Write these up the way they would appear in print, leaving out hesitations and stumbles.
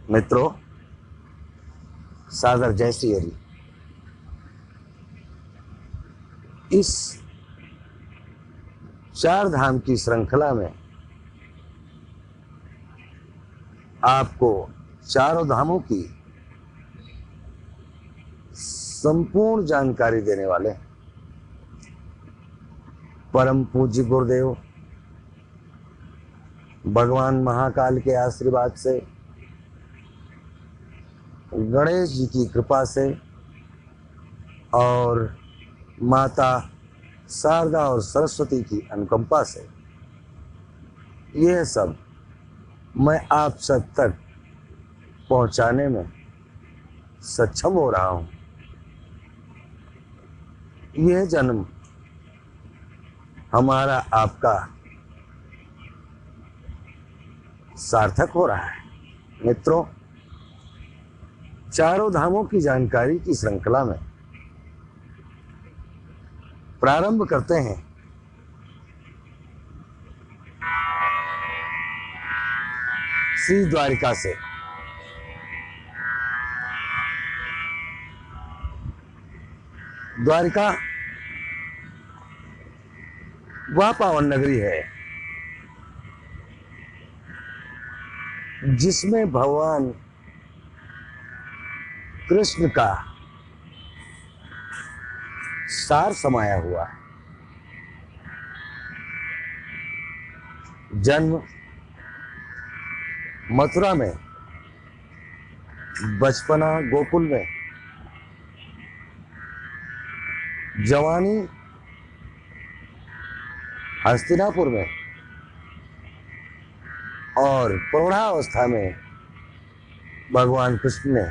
मित्रों, सादर जय श्री हरि। इस चार धाम की श्रृंखला में आपको चारों धामों की संपूर्ण जानकारी देने वाले परम पूज्य गुरुदेव भगवान महाकाल के आशीर्वाद से, गणेश जी की कृपा से और माता शारदा और सरस्वती की अनुकंपा से यह सब मैं आप सब तक पहुंचाने में सक्षम हो रहा हूं। यह जन्म हमारा आपका सार्थक हो रहा है। मित्रों, चारों धामों की जानकारी की श्रृंखला में प्रारंभ करते हैं श्री द्वारिका से। द्वारिका वह पावन नगरी है जिसमें भगवान कृष्ण का सार समाया हुआ है। जन्म मथुरा में, बचपना गोकुल में, जवानी हस्तिनापुर में और प्रौढ़ावस्था में भगवान कृष्ण ने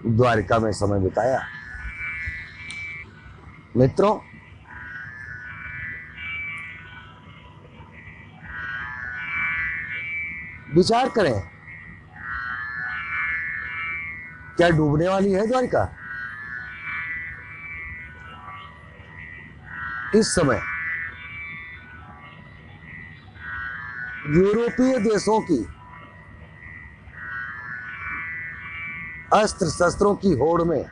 द्वारिका में समय बिताया। मित्रों, विचार करें, क्या डूबने वाली है द्वारिका? इस समय यूरोपीय देशों की अस्त्र शस्त्रों की होड़ में,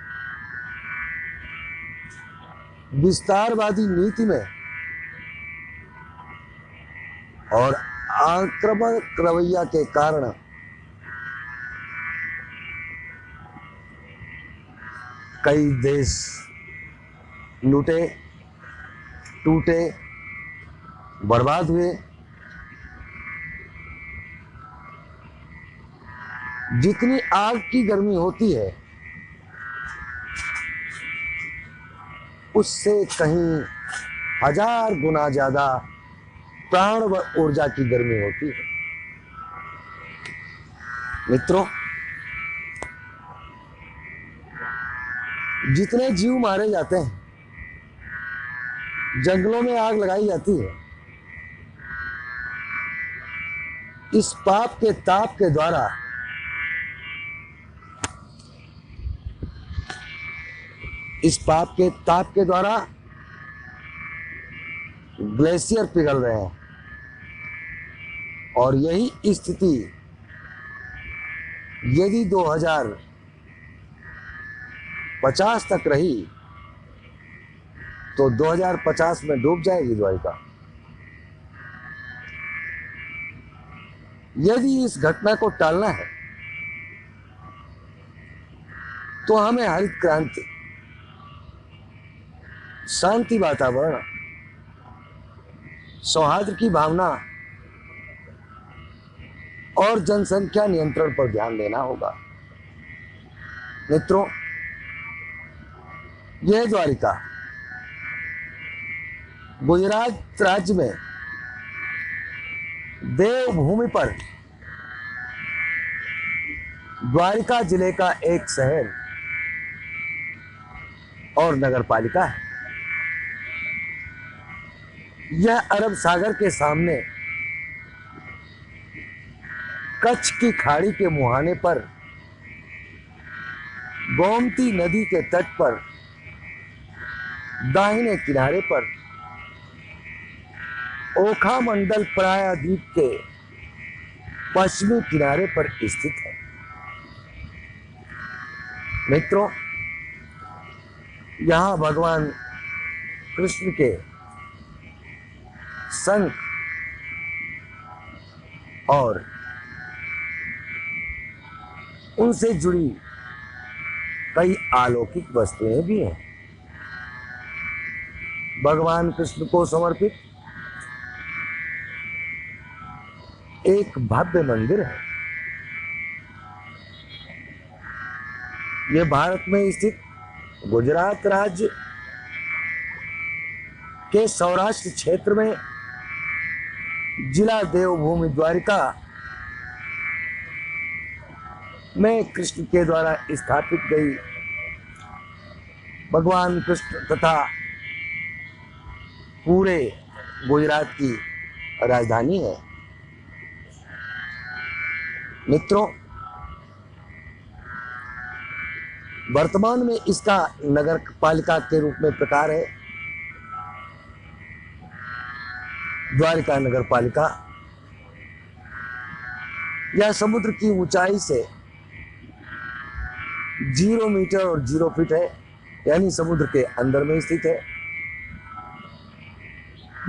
विस्तारवादी नीति में और आक्रामक रवैया के कारण कई देश लूटे, टूटे, बर्बाद हुए। जितनी आग की गर्मी होती है उससे कहीं हजार गुना ज्यादा प्राण व ऊर्जा की गर्मी होती है। मित्रों, जितने जीव मारे जाते हैं, जंगलों में आग लगाई जाती है, इस पाप के ताप के द्वारा ग्लेशियर पिघल रहे हैं। और यही स्थिति यदि 2050 तक रही तो 2050 में डूब जाएगी द्वारिका। यदि इस घटना को टालना है तो हमें हरित क्रांति, शांति वातावरण, सौहार्द की भावना और जनसंख्या नियंत्रण पर ध्यान देना होगा। मित्रों, यह द्वारिका गुजरात राज्य में देवभूमि पर द्वारिका जिले का एक शहर और नगर पालिका है। यह अरब सागर के सामने कच्छ की खाड़ी के मुहाने पर, गोमती नदी के तट पर, दाहिने किनारे पर, ओखा मंडल प्रायद्वीप के पश्चिमी किनारे पर स्थित है। मित्रों, यहां भगवान कृष्ण के शंख और उनसे जुड़ी कई अलौकिक वस्तुएं भी हैं। भगवान कृष्ण को समर्पित एक भव्य मंदिर है। यह भारत में स्थित गुजरात राज्य के सौराष्ट्र क्षेत्र में जिला देवभूमि द्वारिका में कृष्ण के द्वारा स्थापित गई भगवान कृष्ण तथा पूरे गुजरात की राजधानी है। मित्रों, वर्तमान में इसका नगर पालिका के रूप में प्रकार है द्वारिका नगर पालिका। यह समुद्र की ऊंचाई से 0 मीटर और 0 फीट है, यानी समुद्र के अंदर में स्थित है।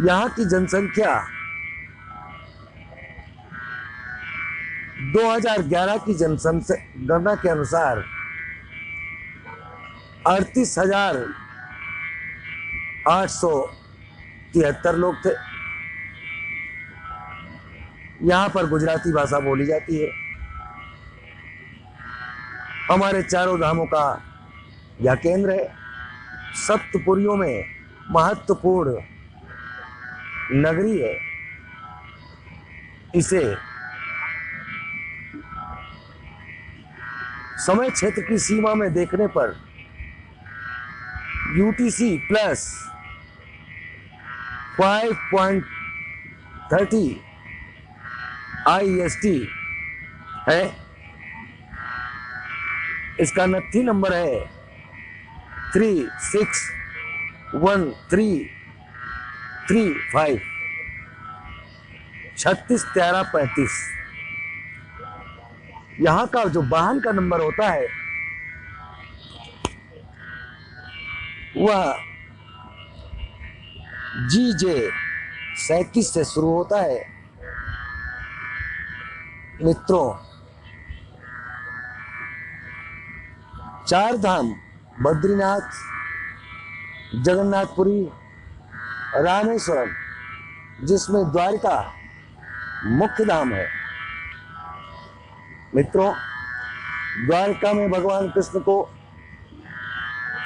यहाँ की जनसंख्या 2011 की जनगणना के अनुसार 38,873 लोग थे। यहाँ पर गुजराती भाषा बोली जाती है। हमारे चारों धामों का यह केंद्र है। सप्तपुरियों में महत्वपूर्ण नगरी है। इसे समय क्षेत्र की सीमा में देखने पर UTC प्लस 5.30 IST है। इसका नत्थी नंबर है 361335 361335। यहाँ का जो वाहन का नंबर होता है वह GJ 37 से शुरू होता है। मित्रों, चार धाम बद्रीनाथ, जगन्नाथपुरी, रामेश्वरम, जिसमें द्वारिका मुख्य धाम है। मित्रों, द्वारिका में भगवान कृष्ण को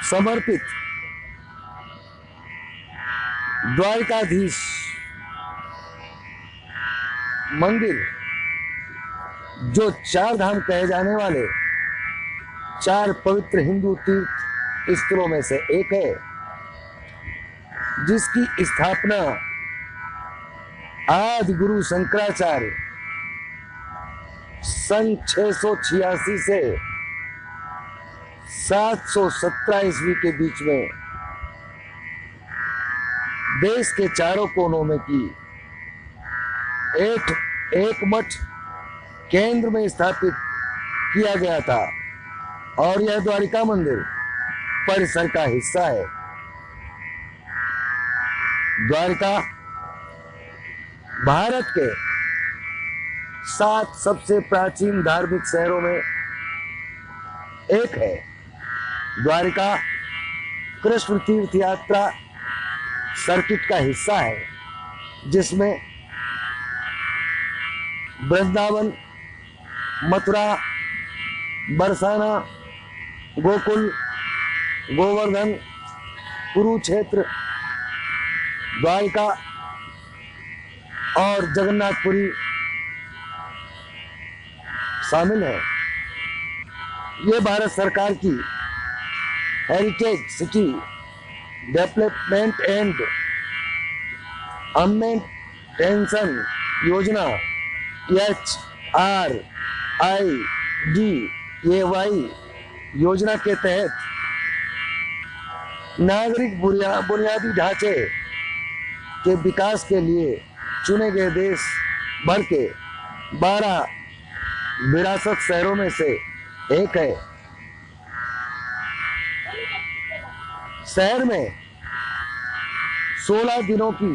समर्पित द्वारिकाधीश मंदिर, जो चार धाम कहे जाने वाले 4 पवित्र हिंदू तीर्थ स्थलों में से एक है, जिसकी स्थापना आदि गुरु शंकराचार्य सन 686 से 717 ईस्वी के बीच में देश के चारों कोनों में की एक मठ केंद्र में स्थापित किया गया था और यह द्वारिका मंदिर परिसर का हिस्सा है। द्वारिका भारत के 7 सबसे प्राचीन धार्मिक शहरों में एक है। द्वारिका कृष्ण तीर्थ यात्रा सर्किट का हिस्सा है, जिसमें वृंदावन, मथुरा, बरसाना, गोकुल, गोवर्धन, कुरुक्षेत्र, द्वारिका और जगन्नाथपुरी शामिल है। ये भारत सरकार की हेरिटेज सिटी डेवलपमेंट एंड अमेंटेशन योजना HRIDAY योजना के तहत नागरिक बुनियादी ढांचे के विकास के लिए चुने गए देश भर के 12 विरासत शहरों में से एक है। शहर में 16 दिनों की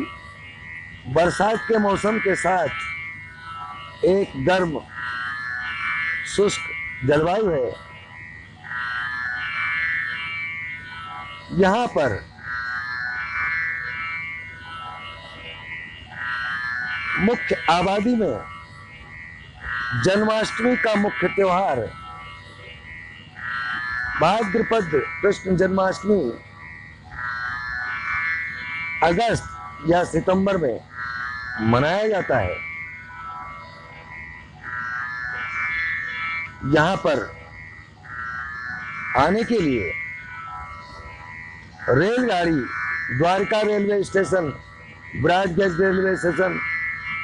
बरसात के मौसम के साथ एक गर्म शुष्क जलवायु है। यहाँ पर मुख्य आबादी में जन्माष्टमी का मुख्य त्योहार भाद्रपद कृष्ण जन्माष्टमी अगस्त या सितंबर में मनाया जाता है। यहाँ पर आने के लिए रेलगाड़ी Dwarka railway station, broad gauge railway station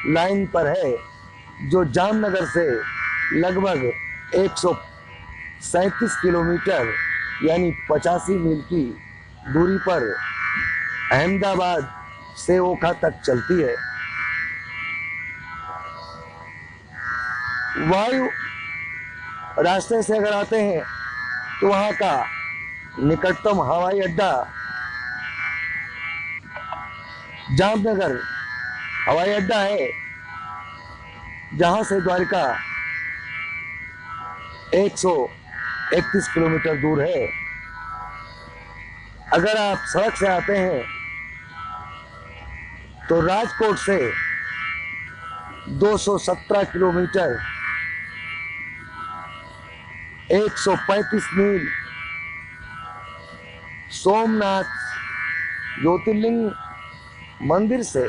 line पर है, जो जामनगर से लगभग 137 किलोमीटर यानी 85 मील की दूरी पर अहमदाबाद से ओखा तक चलती है। वायु रास्ते से अगर आते हैं तो वहां का निकटतम हवाई अड्डा जामनगर हवाई अड्डा है, जहां से द्वारका 131 किलोमीटर दूर है। अगर आप सड़क से आते हैं तो राजकोट से 217 किलोमीटर 135 मील, सोमनाथ ज्योतिर्लिंग मंदिर से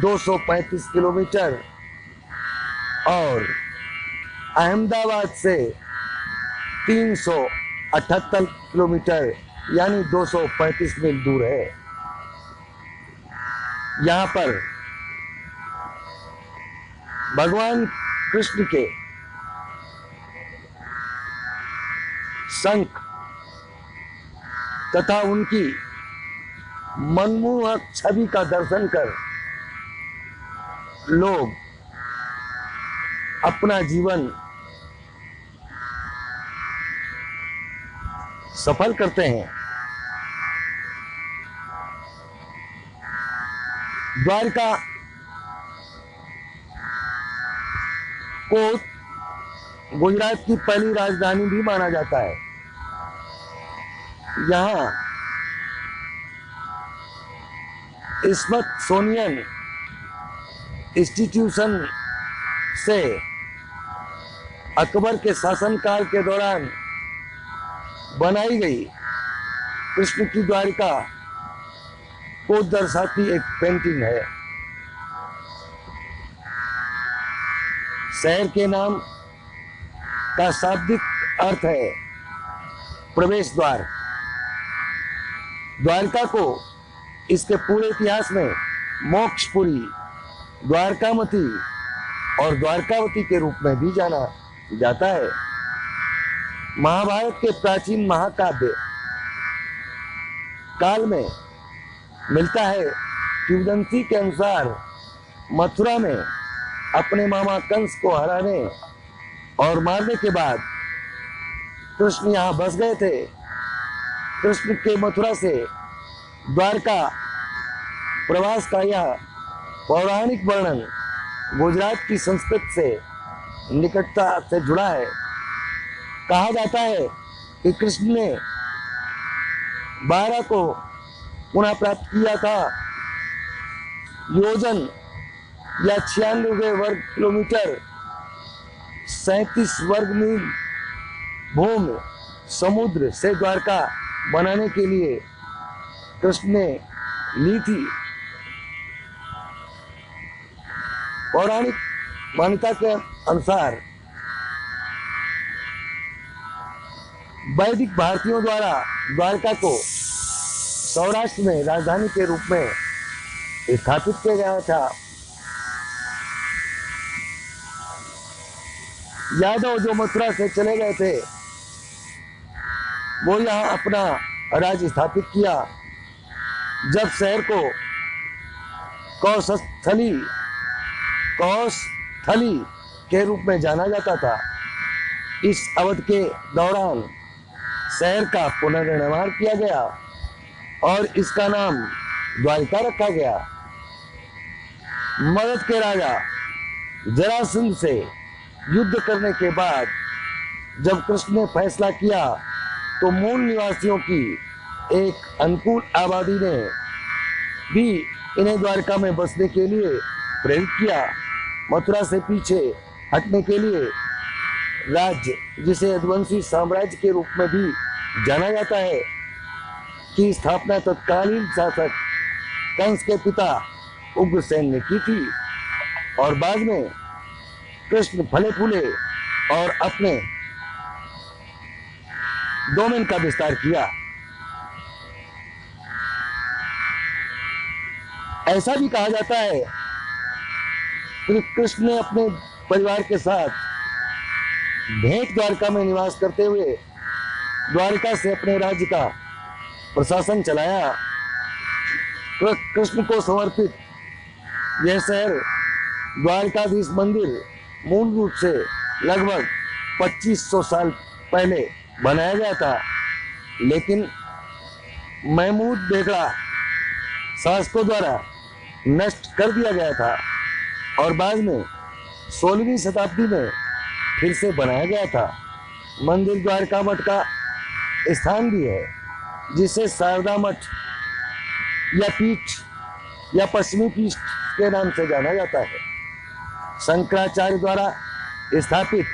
235 किलोमीटर और अहमदाबाद से 378 किलोमीटर यानी 235 मील दूर है। यहाँ पर भगवान कृष्ण के शंख तथा उनकी मनमोहक छवि का दर्शन कर लोग अपना जीवन सफल करते हैं। द्वारका को गुजरात की पहली राजधानी भी माना जाता है। यहाँ स्मिथसोनियन इंस्टीट्यूशन से अकबर के शासनकाल के दौरान बनाई गई कृष्ण की द्वारिका को दर्शाती एक पेंटिंग है। शहर के नाम का शाब्दिक अर्थ है प्रवेश द्वार। द्वारका को इसके पूरे इतिहास में मोक्षपुरी, द्वारकामती और द्वारकावती के रूप में भी जाना जाता है। महाभारत के प्राचीन महाकाव्य काल में मिलता है किंवदंती के अनुसार मथुरा में अपने मामा कंस को हराने और मारने के बाद कृष्ण यहाँ बस गए थे। कृष्ण के मथुरा से द्वारका प्रवास का यह पौराणिक वर्णन गुजरात की संस्कृति से निकटता से जुड़ा है। कहा जाता है कि कृष्ण ने 12 को पुनः प्राप्त किया था। योजन या 96 वर्ग किलोमीटर 37 वर्ग मील भूमि समुद्र से द्वारका बनाने के लिए कृष्ण ने ली थी। पौराणिक मान्यता के अनुसार वैदिक भारतीयों द्वारा द्वारका को सौराष्ट्र में राजधानी के रूप में स्थापित किया गया था। यादव जो मथुरा से चले गए थे वो यहाँ अपना राज्य स्थापित किया। जब शहर को कौशस्थली थली के रूप में जाना जाता था। इस अवध के दौरान शहर का पुनर्निर्माण किया गया और इसका नाम द्वारिका रखा गया। मगध के राजा जरासंध से युद्ध करने के बाद जब कृष्ण ने फैसला किया तो मूल निवासियों की एक अनुकूल आबादी ने भी इन्हें द्वारका में बसने के लिए प्रेरित किया। मथुरा से पीछे हटने के लिए राज्य, जिसे यदुवंशी साम्राज्य के रूप में भी जाना जाता है, की स्थापना तत्कालीन शासक कंस के पिता उग्रसेन ने की थी और बाद में कृष्ण फले फूले और अपने डोमेन का विस्तार किया। ऐसा भी कहा जाता है कि कृष्ण ने अपने परिवार के साथ भेंट द्वारका में निवास करते हुए द्वारका से अपने राज्य का प्रशासन चलाया। कृष्ण को समर्पित यह शहर द्वारकाधीश मंदिर मूल रूप से लगभग 2500 साल पहले बनाया गया था, लेकिन महमूद बेगड़ा शासकों द्वारा नष्ट कर दिया गया था और बाद में 16वीं शताब्दी में फिर से बनाया गया था। मंदिर द्वारका मठ का स्थान भी है, जिसे शारदा मठ या पीठ या पश्चिमी पीठ के नाम से जाना जाता है। शंकराचार्य द्वारा स्थापित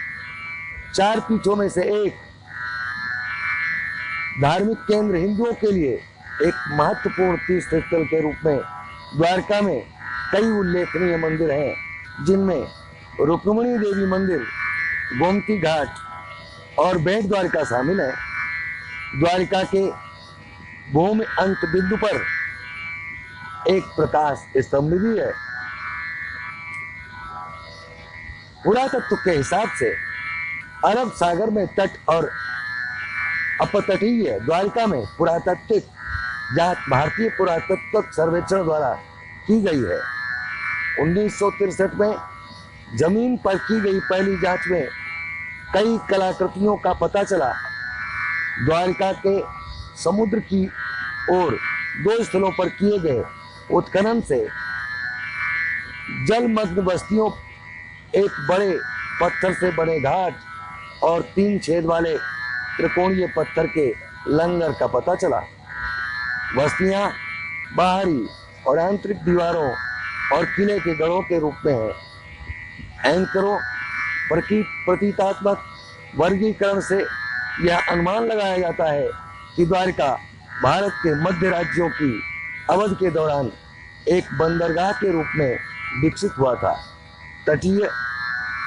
4 पीठों में से एक धार्मिक केंद्र हिंदुओं के लिए एक महत्वपूर्ण तीर्थ स्थल के रूप में द्वारका में कई उल्लेखनीय मंदिर हैं, जिनमें रुक्मिणी देवी मंदिर, गोमती घाट और बेट द्वारका शामिल है। द्वारिका के भूमि अंत बिंदु पर एक प्रकाश स्तंभ भी है। पुरातत्व के हिसाब से अरब सागर में तट और अपतटीय द्वारिका में पुरातात्विक जांच भारतीय पुरातत्व सर्वेक्षण द्वारा की गई है। 1963 में जमीन पर की गई पहली जांच में कई कलाकृतियों का पता चला। द्वारिका के समुद्र की ओर 2 स्थलों पर किए गए उत्खनन से जलमग्न बस्तियों, एक बड़े पत्थर से बने घाट और 3 छेद वाले त्रिकोणीय पत्थर के लंगर का पता चला। बस्तियां बाहरी और आंतरिक दीवारों और किले के गढ़ों के रूप में हैं। एंकरों प्रतीकात्मक वर्गीकरण से यह अनुमान लगाया जाता है कि द्वारका भारत के मध्य राज्यों की अवध के दौरान एक बंदरगाह के रूप में विकसित हुआ था। तटीय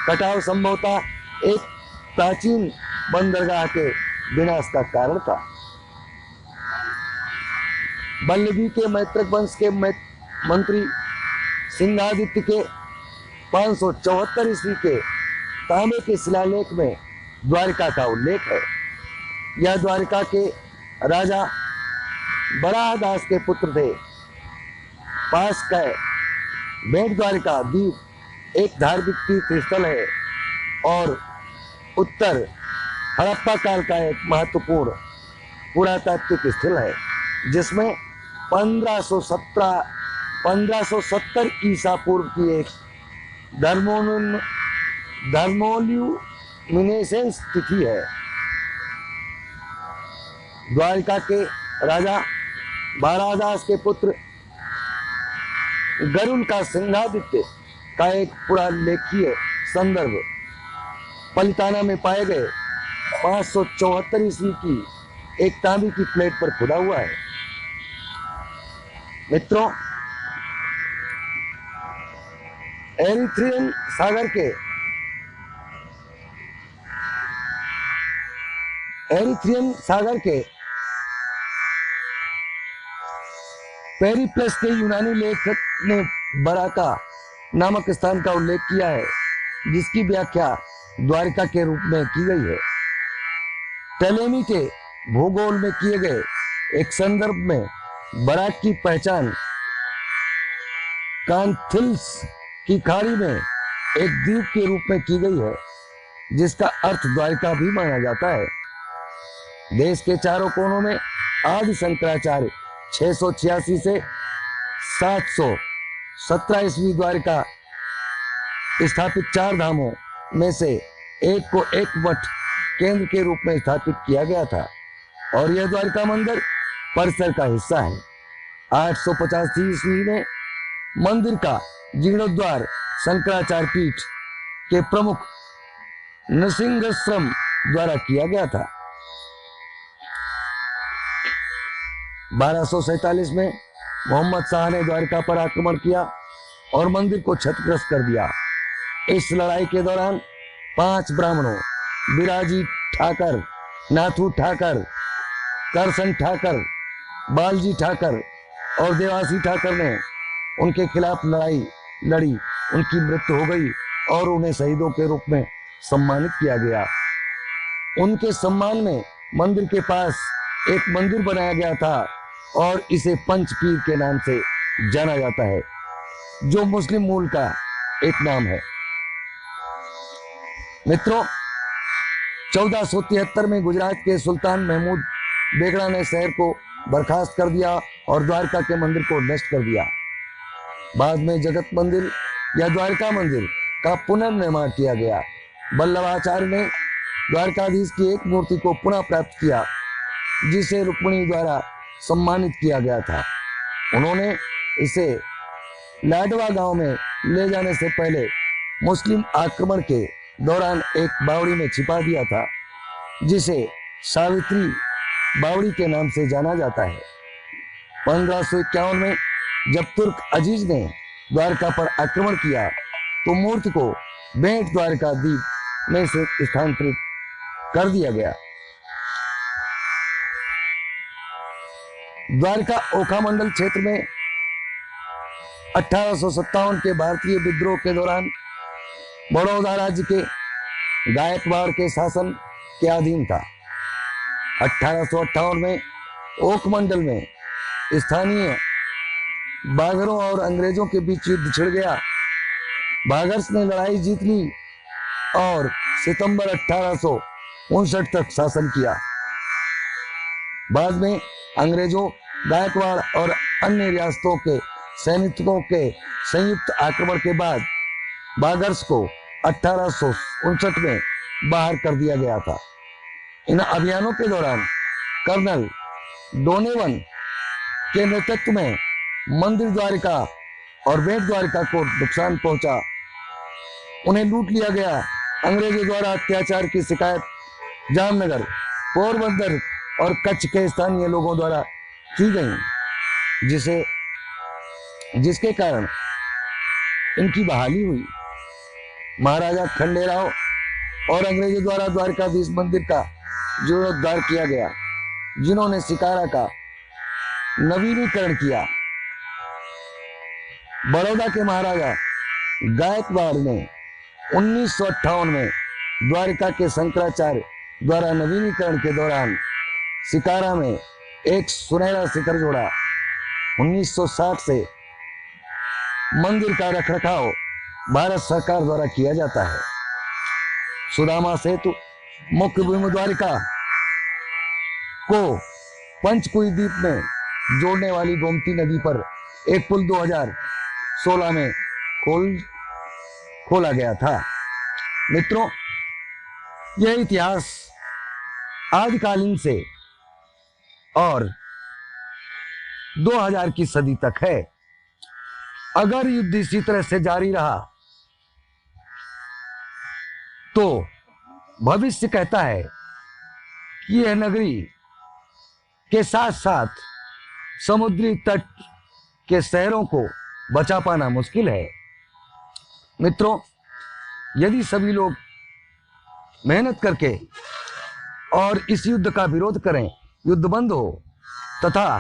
कटाव संभवतः एक प्राचीन बंदरगाह के विनाश का कारण था। वल्लभी के मैत्रक वंश के मंत्री सिंहादित्य के 574 ईस्वी के तांबे के शिलालेख में द्वारिका का उल्लेख है। यह द्वारिका के राजा बराहदास के पुत्र थे। पास का बेट द्वारिका द्वीप एक धार्मिक तीर्थ स्थल है और उत्तर हड़प्पा काल का एक महत्वपूर्ण पुरातात्विक स्थल है, जिसमें 1570 ईसा पूर्व की एक धर्मोल्यूमिनेसेंस तिथि है। द्वारिका के राजा बारादास के पुत्र गरुड़ का सिंहादित्य का एक पुरालेखीय संदर्भ पलिताना में पाए गए 574 ईस्वी की एक तांबे की प्लेट पर खुदा हुआ है। मित्रों, एरिथ्रियन सागर के पेरिप्लस के यूनानी लेखक ने बराका नामक स्थान का उल्लेख किया है, जिसकी व्याख्या द्वारिका के रूप में की गई है। टलेमी के भूगोल में किए गए एक संदर्भ में बराक की पहचान कांथिल्स की खाड़ी में एक द्वीप के रूप में की गई है, जिसका अर्थ द्वारिका भी माना जाता है। देश के चारों कोनों में आदि शंकराचार्य 686 से 717 ईस्वी द्वारिका स्थापित 4 धामों में से एक को एक मठ केंद्र के रूप में स्थापित किया गया था और यह द्वारिका मंदिर परिसर का हिस्सा है। 885 ईस्वी में मंदिर का जीर्णोद्धार शंकराचार्य पीठ के प्रमुख नृसिंहश्रम द्वारा किया गया था। 1247 में मोहम्मद शाह ने द्वारिका पर आक्रमण किया और मंदिर को क्षतिग्रस्त कर दिया। इस लड़ाई के दौरान 5 ब्राह्मणों बिराजी ठाकर, नाथू ठाकर, करसन ठाकर, बालजी ठाकर और देवासी ठाकर ने उनके खिलाफ लड़ाई लड़ी। उनकी मृत्यु हो गई और उन्हें शहीदों के रूप में सम्मानित किया गया। उनके सम्मान में मंदिर के पास एक मंदिर बनाया गया था और इसे पंचपीर के नाम से जाना जाता है, जो मुस्लिम मूल का एक नाम है। मित्रों, 1473 में गुजरात के सुल्तान महमूद बेगड़ा ने शहर को बर्खास्त कर दिया और द्वारका के मंदिर को नष्ट कर दिया। बाद में जगत मंदिर या द्वारका मंदिर का पुनर्निर्माण किया गया। वल्लभाचार्य ने द्वारकाधीश की एक मूर्ति को पुनः प्राप्त किया, जिसे रुक्मिणी द्वारा सम्मानित किया गया था। उन्होंने इसे लाडवा गांव में ले जाने से पहले मुस्लिम आक्रमण के दौरान एक बावड़ी में छिपा दिया था, जिसे सावित्री बावड़ी के नाम से जाना जाता है। 1551 में जब तुर्क अजीज ने द्वारका पर आक्रमण किया तो मूर्ति को बेट द्वारका द्वीप में से स्थानांतरित कर दिया गया। द्वारका ओखा मंडल क्षेत्र में 1857 के भारतीय विद्रोह के दौरान बड़ौदा राज्य के गायकवाड़ के शासन के अधीन था। 1858 में ओक मंडल में स्थानीय बागरों और अंग्रेजों के बीच युद्ध छिड़ गया। बागर्स ने लड़ाई जीत ली और सितंबर 1859 तक शासन किया। बाद में अंग्रेजों, गायकवाड़ और अन्य रियासतों के सैनिकों के संयुक्त आक्रमण के बाद बागर्स को 1859 में बाहर कर दिया गया था। इन अभियानों के दौरान कर्नल डोनेवन के नेतृत्व में मंदिर द्वारिका और बेट द्वारिका को नुकसान पहुंचा। उन्हें लूट लिया गया। अंग्रेजों द्वारा अत्याचार की शिकायत जामनगर, पोरबंदर और कच्छ के स्थानीय लोगों द्वारा की गई, जिसके कारण इनकी बहाली हुई। महाराजा खंडेराव और अंग्रेजों द्वारा द्वारकाधीश मंदिर का जीर्णोद्धार किया गया, जिन्होंने शिकारा का नवीनीकरण किया। बड़ौदा के महाराजा गायकवाड़ ने 1958 में द्वारिका के शंकराचार्य द्वारा नवीनीकरण के दौरान शिकारा में एक सुनहरा शिखर जोड़ा। 1960 से मंदिर का रखरखाव भारत सरकार द्वारा किया जाता है। सुदामा सेतु मुख्य भूमि द्वारिका को पंचकुई द्वीप में जोड़ने वाली गोमती नदी पर एक पुल 2016 में खोला गया था। मित्रों, यह इतिहास आदिकालीन से और 2000 की सदी तक है। अगर युद्ध इसी तरह से जारी रहा तो भविष्य कहता है कि यह नगरी के साथ साथ समुद्री तट के शहरों को बचा पाना मुश्किल है। मित्रों, यदि सभी लोग मेहनत करके और इस युद्ध का विरोध करें, युद्ध बंद हो तथा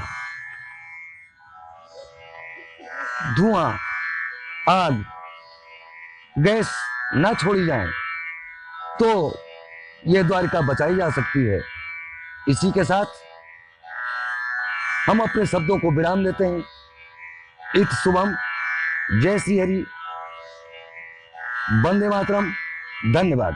धुआं, आग, गैस न छोड़ी जाए तो यह द्वारिका बचाई जा सकती है। इसी के साथ हम अपने शब्दों को विराम देते हैं। इत शुभम। जय श्री हरि। वंदे मातरम। धन्यवाद।